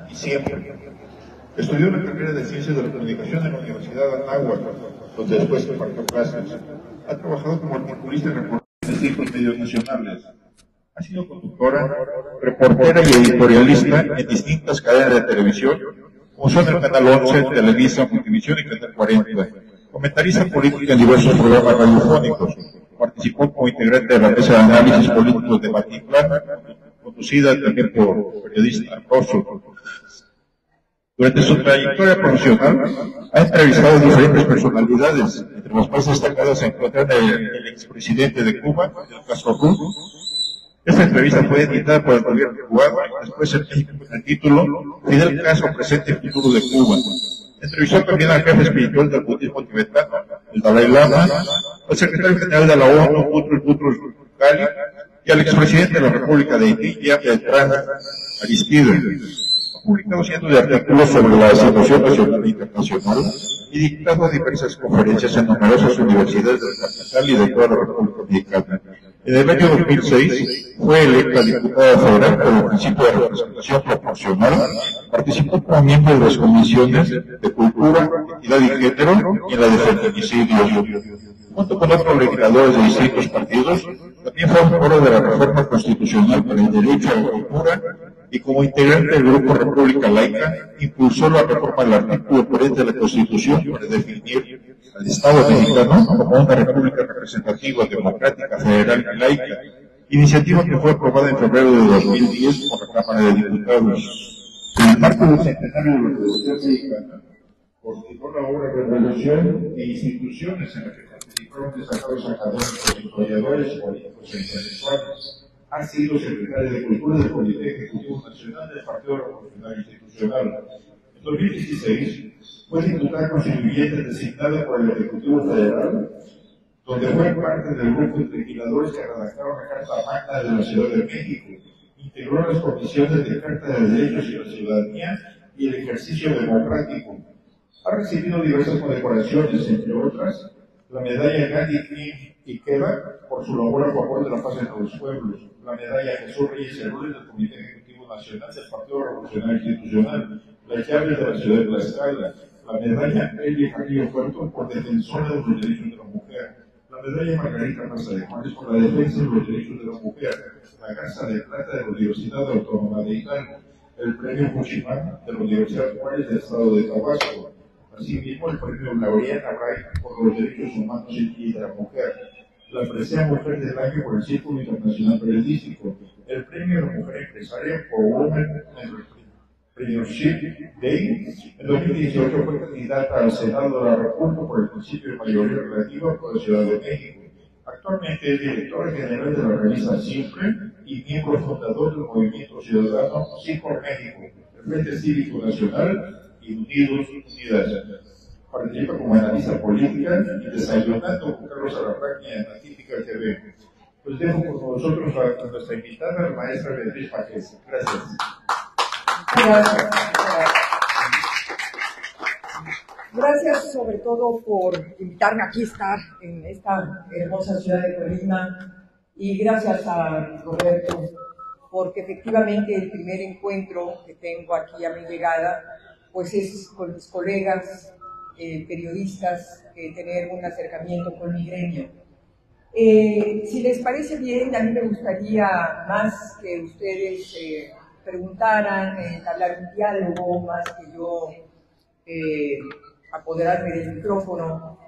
y siempre. Estudió la carrera de Ciencias de la Comunicación en la Universidad de Anáhuac, donde después impartió clases. Ha trabajado como articulista en reportajes de distintos medios nacionales. Ha sido conductora, reportera y editorialista en distintas cadenas de televisión, como son el Canal 11, Televisa, Multivisión y Canal 40. Comentarista política en diversos programas radiofónicos. Participó como integrante de la mesa de análisis políticos de Batitlán, conducida también por periodista Rosso. Durante su trayectoria profesional, ha entrevistado a diferentes personalidades. Entre las más destacadas se encuentran el expresidente de Cuba, Fidel Castro Ruz. Esta entrevista fue editada por el gobierno cubano y después el título Fidel Castro, presente y futuro de Cuba. Entrevistó también al jefe espiritual del budismo tibetano, el Dalai Lama, al secretario general de la ONU, Boutros Ghali, y al expresidente de la República de Haití, Jean Bertrand Aristide. Ha publicado cientos de artículos sobre la situación nacional e internacional y dictado diversas conferencias en numerosas universidades de la capital y de toda la República Mexicana. En el año 2006 fue electa diputada federal por el principio de representación proporcional. Participó como miembro de las comisiones de Cultura, Equidad y Género y en la de Feminicidios. Junto con otros legisladores de distintos partidos, también fue autora de la reforma constitucional para el derecho a la cultura y como integrante del Grupo República Laica, impulsó la reforma del artículo 40 de la Constitución para definir al Estado mexicano como una república representativa, democrática, federal y laica, iniciativa que fue aprobada en febrero de 2010 por la Cámara de Diputados. En el marco del centenario de la Revolución Mexicana, coordinó la obra Revolución e instituciones en la que participaron destacados académicos, historiadores, políticos e intelectuales. Ha sido secretario de Cultura del Comité Ejecutivo Nacional del Partido Revolucionario Institucional. En 2016 fue diputada constituyente designada por el Ejecutivo Federal, donde fue parte del grupo de legisladores que redactaron la Carta Magna de la Ciudad de México. Integró las comisiones de Carta de Derechos y la Ciudadanía y el ejercicio democrático. Ha recibido diversas condecoraciones, entre otras, la medalla Gandhi y Queda por su labor a favor de la paz entre los pueblos, la medalla Jesús Reyes Heroles del Comité Ejecutivo Nacional del Partido Revolucionario Institucional, las llaves de la ciudad de Tlaxcala, la medalla Elia Carrillo Puerto por defensora de los derechos de la mujer, la medalla Margarita Maza de Juárez por la defensa de los derechos de la mujer, la Garza de Plata de la Universidad Autónoma de Hidalgo, el premio Fuchimán de la Universidad Juárez del Estado de Tabasco, asimismo el premio Laureana Ray por los derechos humanos y de la mujer, la presea Mujer del Año por el Círculo Internacional Periodístico, el premio a la Mujer Empresaria por Women Entrepreneurship Day. En 2018 fue candidata al Senado de la República por el principio de mayoría relativa por la Ciudad de México. Actualmente es directora general de la revista Siempre y miembro fundador del Movimiento Ciudadano Sí por México, el Frente Cívico Nacional y Unidas. Participa como analista política y desayunando con Carlos Arrafragna en Atípica TV. Pues dejo con nosotros a nuestra invitada, la maestra Beatriz Pajés. Gracias. Gracias sobre todo por invitarme aquí a estar en esta hermosa ciudad de Colima y gracias a Roberto porque efectivamente el primer encuentro que tengo aquí a mi llegada pues es con mis colegas periodistas, tener un acercamiento con mi gremio. Si les parece bien, a mí me gustaría más que ustedes preguntaran, hablar un diálogo, más que yo apoderarme del micrófono.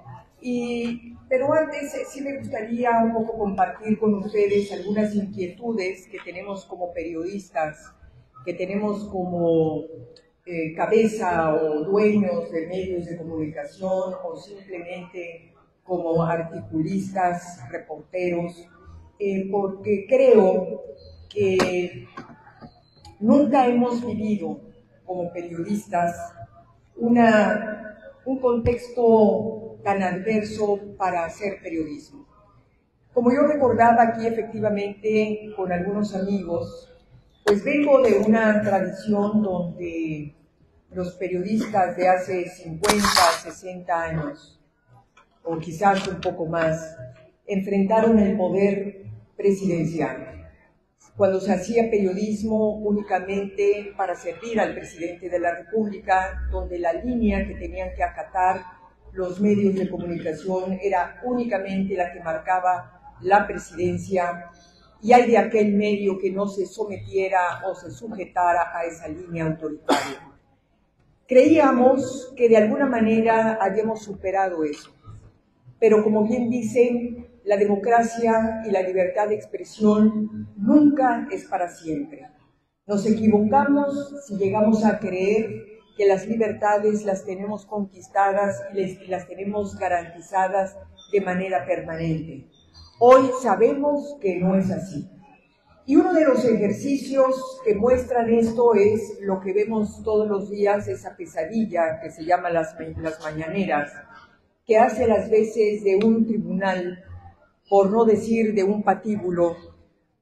Pero antes sí me gustaría un poco compartir con ustedes algunas inquietudes que tenemos como periodistas, que tenemos como cabeza o dueños de medios de comunicación o simplemente como articulistas, reporteros, porque creo que nunca hemos vivido como periodistas un contexto tan adverso para hacer periodismo. Como yo recordaba aquí efectivamente con algunos amigos, pues vengo de una tradición donde los periodistas de hace 50, 60 años, o quizás un poco más, enfrentaron el poder presidencial. cuando se hacía periodismo únicamente para servir al presidente de la República, donde la línea que tenían que acatar los medios de comunicación era únicamente la que marcaba la presidencia, y hay de aquel medio que no se sometiera o se sujetara a esa línea autoritaria. Creíamos que de alguna manera habíamos superado eso, pero como bien dicen, la democracia y la libertad de expresión nunca es para siempre. Nos equivocamos si llegamos a creer que las libertades las tenemos conquistadas y las tenemos garantizadas de manera permanente. Hoy sabemos que no es así. Y uno de los ejercicios que muestran esto es lo que vemos todos los días, esa pesadilla que se llama las mañaneras, que hace las veces de un tribunal, por no decir de un patíbulo,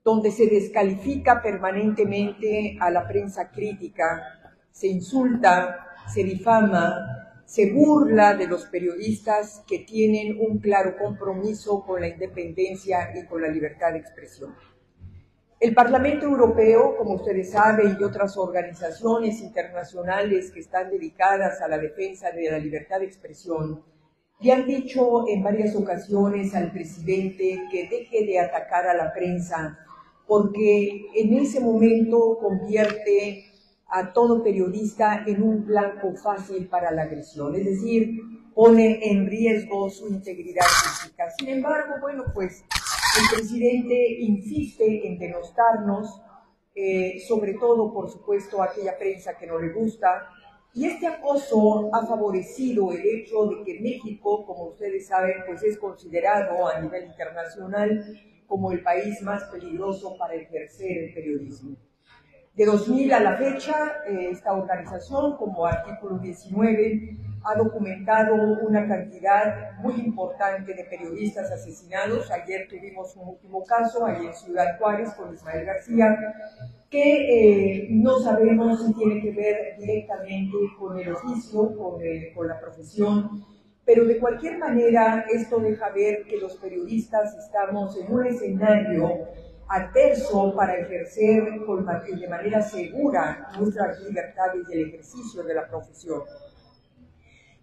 donde se descalifica permanentemente a la prensa crítica, se insulta, se difama, se burla de los periodistas que tienen un claro compromiso con la independencia y con la libertad de expresión. El Parlamento Europeo, como ustedes saben, y otras organizaciones internacionales que están dedicadas a la defensa de la libertad de expresión, le han dicho en varias ocasiones al presidente que deje de atacar a la prensa, porque en ese momento convierte a todo periodista en un blanco fácil para la agresión, es decir, pone en riesgo su integridad física. Sin embargo, bueno, pues el presidente insiste en denostarnos, sobre todo, por supuesto, a aquella prensa que no le gusta, y este acoso ha favorecido el hecho de que México, como ustedes saben, pues es considerado a nivel internacional como el país más peligroso para ejercer el periodismo. De 2000 a la fecha, esta organización, como artículo 19, ha documentado una cantidad muy importante de periodistas asesinados. Ayer tuvimos un último caso, ahí en Ciudad Juárez, con Ismael García, que no sabemos si tiene que ver directamente con el oficio, con la profesión, pero de cualquier manera esto deja ver que los periodistas estamos en un escenario adverso para ejercer de manera segura nuestras libertades y el ejercicio de la profesión.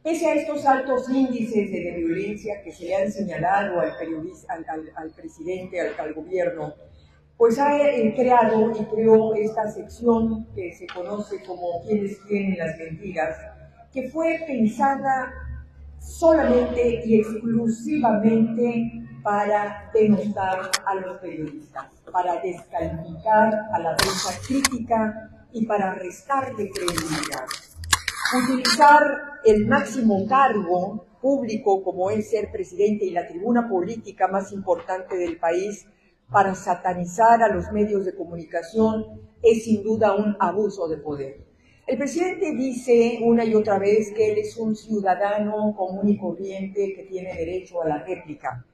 Pese a estos altos índices de violencia que se le han señalado al presidente, al gobierno, pues ha creado y creó esta sección que se conoce como quienes tienen las mentiras, que fue pensada solamente y exclusivamente para denostar a los periodistas, para descalificar a la prensa crítica y para restarle credibilidad. Utilizar el máximo cargo público como es ser presidente y la tribuna política más importante del país para satanizar a los medios de comunicación es sin duda un abuso de poder. El presidente dice una y otra vez que él es un ciudadano común y corriente que tiene derecho a la réplica.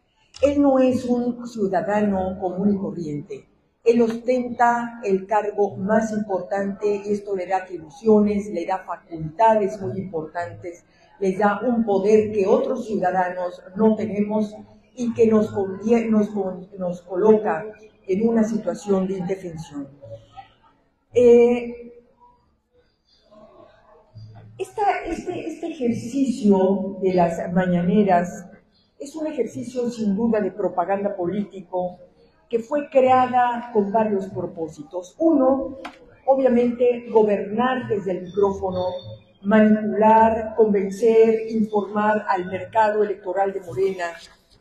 Él no es un ciudadano común y corriente. Él ostenta el cargo más importante y esto le da atribuciones, le da facultades muy importantes, les da un poder que otros ciudadanos no tenemos y que nos coloca en una situación de indefensión. Este ejercicio de las mañaneras es un ejercicio sin duda de propaganda político que fue creada con varios propósitos. Uno, obviamente, gobernar desde el micrófono, manipular, convencer, informar al mercado electoral de Morena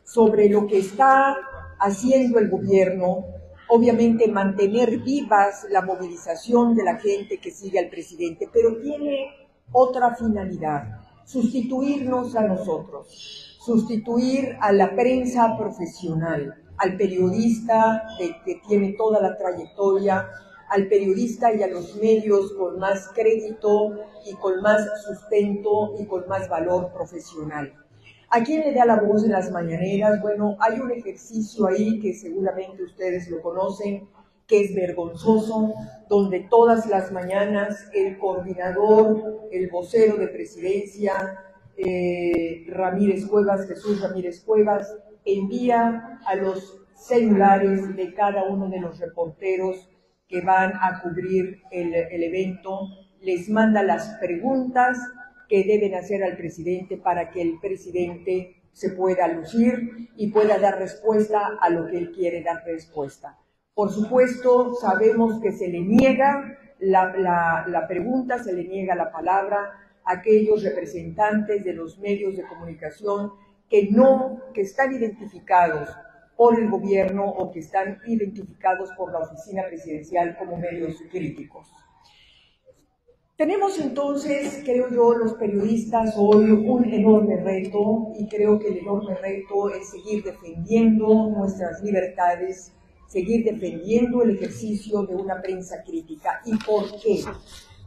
sobre lo que está haciendo el gobierno, obviamente mantener vivas la movilización de la gente que sigue al presidente, pero tiene otra finalidad, sustituirnos a nosotros, sustituir a la prensa profesional, al periodista que tiene toda la trayectoria, al periodista y a los medios con más crédito y con más sustento y con más valor profesional. ¿A quién le da la voz en las mañaneras? Bueno, hay un ejercicio ahí que seguramente ustedes lo conocen, que es vergonzoso, donde todas las mañanas el coordinador, el vocero de presidencia, Jesús Ramírez Cuevas, envía a los celulares de cada uno de los reporteros que van a cubrir el evento, les manda las preguntas que deben hacer al presidente para que el presidente se pueda lucir y pueda dar respuesta a lo que él quiere dar respuesta. Por supuesto, sabemos que se le niega la pregunta, se le niega la palabra a aquellos representantes de los medios de comunicación que están identificados por el gobierno o que están identificados por la oficina presidencial como medios críticos. Tenemos entonces, creo yo, los periodistas hoy un enorme reto, y creo que el enorme reto es seguir defendiendo nuestras libertades, seguir defendiendo el ejercicio de una prensa crítica. ¿Y por qué?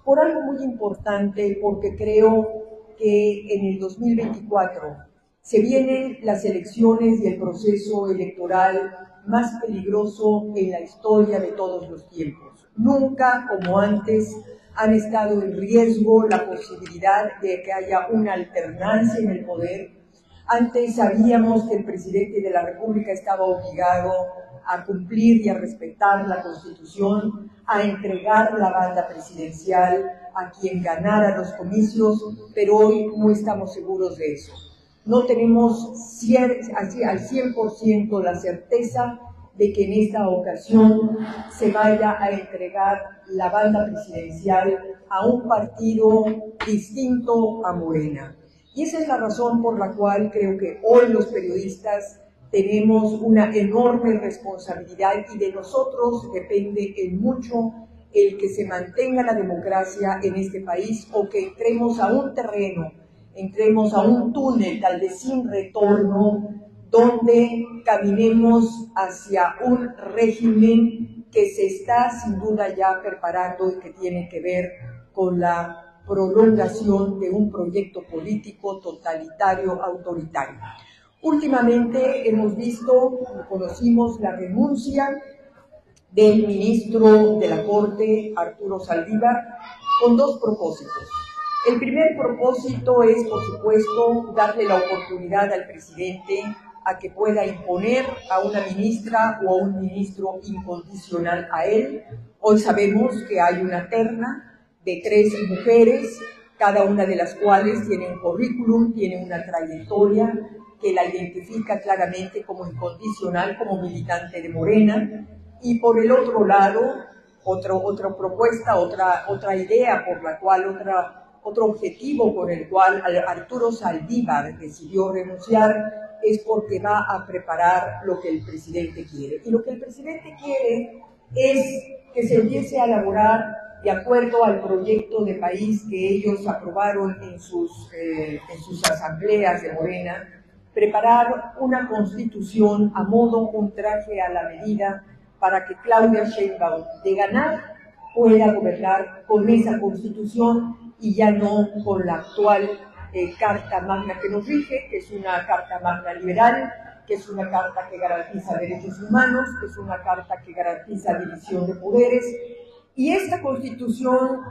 Por algo muy importante, porque creo que en el 2024 se vienen las elecciones y el proceso electoral más peligroso en la historia de todos los tiempos. Nunca, como antes, han estado en riesgo la posibilidad de que haya una alternancia en el poder. Antes sabíamos que el presidente de la República estaba obligado a cumplir y a respetar la Constitución, a entregar la banda presidencial a quien ganara los comicios, pero hoy no estamos seguros de eso. No tenemos al 100% la certeza de que en esta ocasión se vaya a entregar la banda presidencial a un partido distinto a Morena. Y esa es la razón por la cual creo que hoy los periodistas tenemos una enorme responsabilidad y de nosotros depende en mucho el que se mantenga la democracia en este país o que entremos a un terreno, entremos a un túnel tal vez sin retorno, donde caminemos hacia un régimen que se está sin duda ya preparando y que tiene que ver con la prolongación de un proyecto político totalitario, autoritario. Últimamente hemos visto, conocimos la renuncia del ministro de la Corte, Arturo Saldívar, con dos propósitos. El primer propósito es, por supuesto, darle la oportunidad al presidente a que pueda imponer a una ministra o a un ministro incondicional a él. Hoy sabemos que hay una terna de 3 mujeres, cada una de las cuales tiene un currículum, tiene una trayectoria que la identifica claramente como incondicional, como militante de Morena. Y por el otro lado, otra propuesta, otra idea por la cual, otro objetivo por el cual Arturo Saldívar decidió renunciar es porque va a preparar lo que el presidente quiere. Y lo que el presidente quiere es que se empiece a elaborar, de acuerdo al proyecto de país que ellos aprobaron en sus asambleas de Morena, preparar una constitución a modo, un traje a la medida, para que Claudia Sheinbaum, de ganar, pueda gobernar con esa constitución y ya no con la actual Carta Magna que nos rige, que es una Carta Magna liberal, que es una carta que garantiza derechos humanos, que es una carta que garantiza división de poderes. Y esta Constitución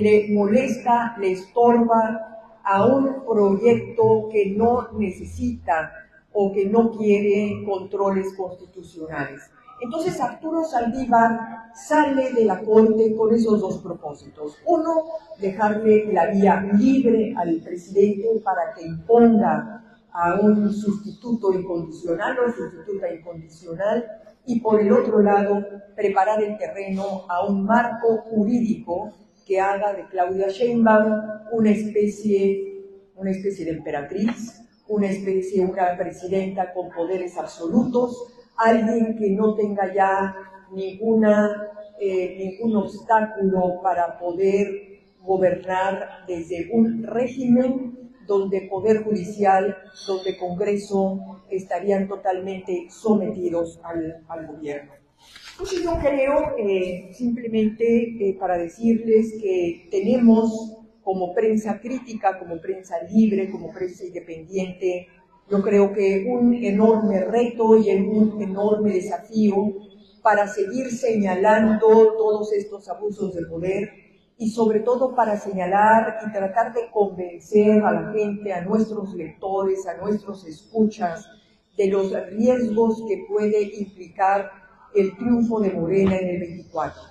le molesta, le estorba a un proyecto que no necesita o que no quiere controles constitucionales. Entonces Arturo Saldívar sale de la Corte con esos dos propósitos. Uno, dejarle la vía libre al presidente para que imponga a un sustituto incondicional o sustituta incondicional, y por el otro lado, preparar el terreno a un marco jurídico que haga de Claudia Sheinbaum una especie de emperatriz, una presidenta con poderes absolutos, alguien que no tenga ya ningún obstáculo para poder gobernar desde un régimen donde Poder Judicial, donde Congreso estarían totalmente sometidos al gobierno. Entonces yo creo, simplemente para decirles que tenemos como prensa crítica, como prensa libre, como prensa independiente, yo creo que un enorme reto y un enorme desafío para seguir señalando todos estos abusos de poder y sobre todo para señalar y tratar de convencer a la gente, a nuestros lectores, a nuestros escuchas, de los riesgos que puede implicar el triunfo de Morena en el 24.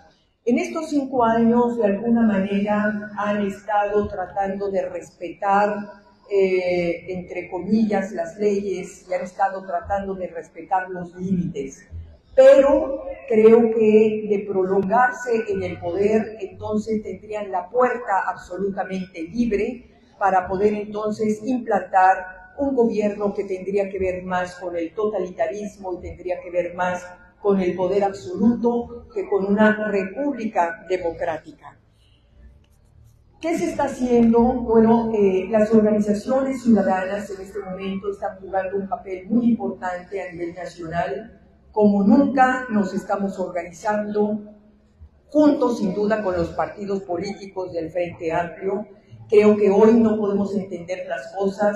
En estos 5 años, de alguna manera, han estado tratando de respetar, entre comillas, las leyes y han estado tratando de respetar los límites. Pero creo que de prolongarse en el poder, entonces tendrían la puerta absolutamente libre para poder entonces implantar un gobierno que tendría que ver más con el totalitarismo y tendría que ver más con el poder absoluto que con una república democrática. ¿Qué se está haciendo? Bueno, las organizaciones ciudadanas en este momento están jugando un papel muy importante a nivel nacional. Como nunca nos estamos organizando juntos, sin duda, con los partidos políticos del Frente Amplio. Creo que hoy no podemos entender las cosas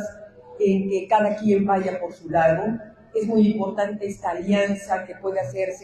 en que cada quien vaya por su lado. Es muy importante esta alianza que puede hacerse